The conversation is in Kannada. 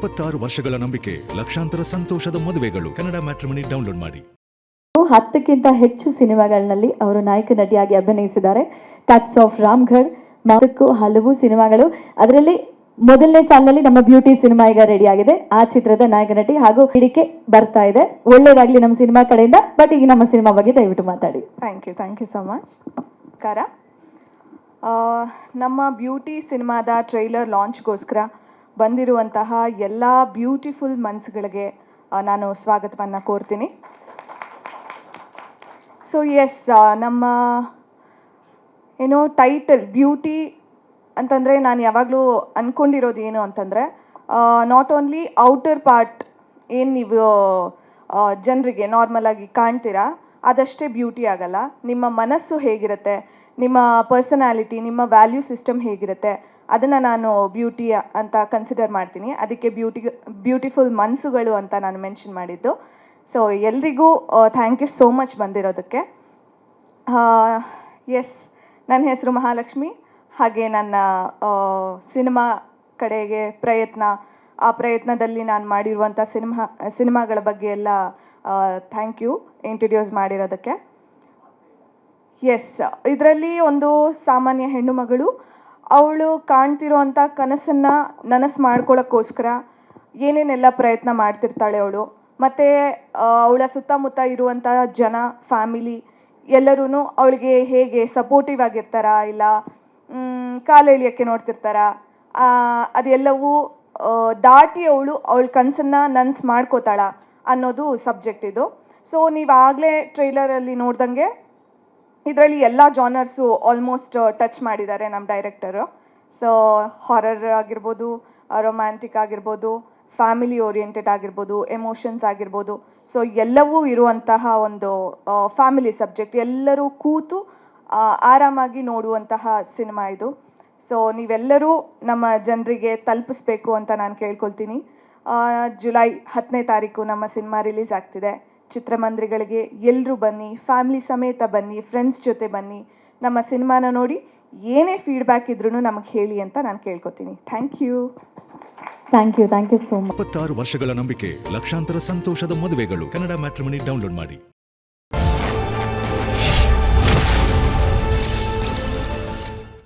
26 ವರ್ಷಗಳ ನಂಬಿಕೆ, ಲಕ್ಷಾಂತರ ಸಂತೋಷದ ಮದುವೆಗಳು. ಕನ್ನಡ ಮ್ಯಾಟ್ರಿಮನಿ ಡೌನ್ಲೋಡ್ ಮಾಡಿ. 10ಕ್ಕಿಂತ ಹೆಚ್ಚು ಸಿನಿಮಾಗಳಲ್ಲಿ ಅವರು ನಾಯಕ ನಟಿಯಾಗಿ ಅಭಿನಯಿಸಿದ್ದಾರೆ. ಟಚ್ ಆಫ್ ರಾಮ್ಗಢ್, ಮಾದಕ್ಕೂ ಹಲವು ಸಿನಿಮಾಗಳು. ಅದರಲ್ಲಿ ಮೊದಲನೇ ಸಾಲಿನಲ್ಲಿ ನಮ್ಮ ಬ್ಯೂಟಿ ಸಿನಿಮಾ ಈಗ ರೆಡಿ ಆಗಿದೆ. ಆ ಚಿತ್ರದ ನಾಯಕ ನಟಿ ಹಾಗೂ ಹಿಡಿಕೆ ಬರ್ತಾ ಇದೆ. ಒಳ್ಳೇದಾಗ್ಲಿ ನಮ್ಮ ಸಿನಿಮಾ ಕಡೆಯಿಂದ. ಬಟ್ ಈಗ ನಮ್ಮ ಸಿನಿಮಾ ಬಗ್ಗೆ ದಯವಿಟ್ಟು ಮಾತಾಡಿ. Thank you so much. ನಮಸ್ಕಾರ. ನಮ್ಮ ಬ್ಯೂಟಿ ಸಿನಿಮಾದ ಟ್ರೈಲರ್ ಲಾಂಚ್ಗೋಸ್ಕರ ಬಂದಿರುವಂತಹ ಎಲ್ಲ ಬ್ಯೂಟಿಫುಲ್ ಮನಸ್ಸುಗಳಿಗೆ ನಾನು ಸ್ವಾಗತವನ್ನು ಕೋರ್ತೀನಿ. ಸೊ ಎಸ್, ನಮ್ಮ ಟೈಟಲ್ ಬ್ಯೂಟಿ ಅಂತಂದರೆ ನಾನು ಯಾವಾಗಲೂ ಅಂದ್ಕೊಂಡಿರೋದು ಏನು ಅಂತಂದರೆ, ನಾಟ್ ಓನ್ಲಿ ಔಟರ್ ಪಾರ್ಟ್ ಏನು ನೀವು ಜನರಿಗೆ ನಾರ್ಮಲಾಗಿ ಕಾಣ್ತೀರಾ ಅದಷ್ಟೇ ಬ್ಯೂಟಿ ಆಗಲ್ಲ. ನಿಮ್ಮ ಮನಸ್ಸು ಹೇಗಿರುತ್ತೆ, ನಿಮ್ಮ ಪರ್ಸನಾಲಿಟಿ, ನಿಮ್ಮ ವ್ಯಾಲ್ಯೂ ಸಿಸ್ಟಮ್ ಹೇಗಿರುತ್ತೆ, ಅದನ್ನು ನಾನು ಬ್ಯೂಟಿ ಅಂತ ಕನ್ಸಿಡರ್ ಮಾಡ್ತೀನಿ. ಅದಕ್ಕೆ ಬ್ಯೂಟಿಫುಲ್ ಮನಸ್ಸುಗಳು ಅಂತ ನಾನು ಮೆನ್ಷನ್ ಮಾಡಿದ್ದು. ಸೊ ಎಲ್ರಿಗೂ ಥ್ಯಾಂಕ್ ಯು ಸೋ ಮಚ್ ಬಂದಿರೋದಕ್ಕೆ. ಎಸ್, ನನ್ನ ಹೆಸರು ಮಹಾಲಕ್ಷ್ಮಿ. ಹಾಗೆ ನನ್ನ ಸಿನಿಮಾ ಕಡೆಗೆ ಆ ಪ್ರಯತ್ನದಲ್ಲಿ ನಾನು ಮಾಡಿರುವಂಥ ಸಿನಿಮಾಗಳ ಬಗ್ಗೆ ಎಲ್ಲ ಥ್ಯಾಂಕ್ ಯು ಇಂಟ್ರಡ್ಯೂಸ್ ಮಾಡಿರೋದಕ್ಕೆ. ಎಸ್, ಇದರಲ್ಲಿ ಒಂದು ಸಾಮಾನ್ಯ ಹೆಣ್ಣು ಮಗಳು, ಅವಳು ಕಾಣ್ತಿರೋವಂಥ ಕನಸನ್ನು ನನಸು ಮಾಡ್ಕೊಳ್ಳೋಕ್ಕೋಸ್ಕರ ಏನೇನೆಲ್ಲ ಪ್ರಯತ್ನ ಮಾಡ್ತಿರ್ತಾಳೆ ಅವಳು. ಮತ್ತು ಅವಳ ಸುತ್ತಮುತ್ತ ಇರುವಂಥ ಜನ, ಫ್ಯಾಮಿಲಿ ಎಲ್ಲರೂ ಅವಳಿಗೆ ಹೇಗೆ ಸಪೋರ್ಟಿವ್ ಆಗಿರ್ತಾರಾ, ಇಲ್ಲ ಕಾಲು ಎಳಿಯೋಕ್ಕೆ ನೋಡ್ತಿರ್ತಾರಾ, ಅದೆಲ್ಲವೂ ದಾಟಿ ಅವಳ ಕನಸನ್ನು ನನಸು ಮಾಡ್ಕೋತಾಳ ಅನ್ನೋದು ಸಬ್ಜೆಕ್ಟ್ ಇದು. ಸೊ ನೀವಾಗಲೇ ಟ್ರೈಲರಲ್ಲಿ ನೋಡ್ದಂಗೆ ಇದರಲ್ಲಿ ಎಲ್ಲ ಜಾನರ್ಸು ಆಲ್ಮೋಸ್ಟ್ ಟಚ್ ಮಾಡಿದ್ದಾರೆ ನಮ್ಮ ಡೈರೆಕ್ಟರು. ಸೊ ಹಾರರ್ ಆಗಿರ್ಬೋದು, ರೊಮ್ಯಾಂಟಿಕ್ ಆಗಿರ್ಬೋದು, ಫ್ಯಾಮಿಲಿ ಓರಿಯೆಂಟೆಡ್ ಆಗಿರ್ಬೋದು, ಎಮೋಷನ್ಸ್ ಆಗಿರ್ಬೋದು. ಸೊ ಎಲ್ಲವೂ ಇರುವಂತಹ ಒಂದು ಫ್ಯಾಮಿಲಿ ಸಬ್ಜೆಕ್ಟ್, ಎಲ್ಲರೂ ಕೂತು ಆರಾಮಾಗಿ ನೋಡುವಂತಹ ಸಿನಿಮಾ ಇದು. ಸೊ ನೀವೆಲ್ಲರೂ ನಮ್ಮ ಜನರಿಗೆ ತಲುಪಿಸ್ಬೇಕು ಅಂತ ನಾನು ಕೇಳ್ಕೊಳ್ತೀನಿ. ಜುಲೈ 10ನೇ ತಾರೀಕು ನಮ್ಮ ಸಿನಿಮಾ ರಿಲೀಸ್ ಆಗ್ತಿದೆ. ಚಿತ್ರಮಂದಿರಗಳಿಗೆ ಎಲ್ಲರೂ ಬನ್ನಿ, ಫ್ಯಾಮಿಲಿ ಸಮೇತ ಬನ್ನಿ, ಫ್ರೆಂಡ್ಸ್ ಜೊತೆ ಬನ್ನಿ. ನಮ್ಮ ಸಿನಿಮಾನ ನೋಡಿ ಏನೇ ಫೀಡ್ಬ್ಯಾಕ್ ಇದ್ರೂ ನಮಗೆ ಹೇಳಿ ಅಂತ ನಾನು ಕೇಳ್ಕೊತೀನಿ. Thank you so much. 26 ವರ್ಷಗಳ ನಂಬಿಕೆ, ಲಕ್ಷಾಂತರ ಸಂತೋಷದ ಮದುವೆಗಳು. ಕನ್ನಡ ಮ್ಯಾಟ್ರಿಮನಿ ಡೌನ್ಲೋಡ್ ಮಾಡಿ.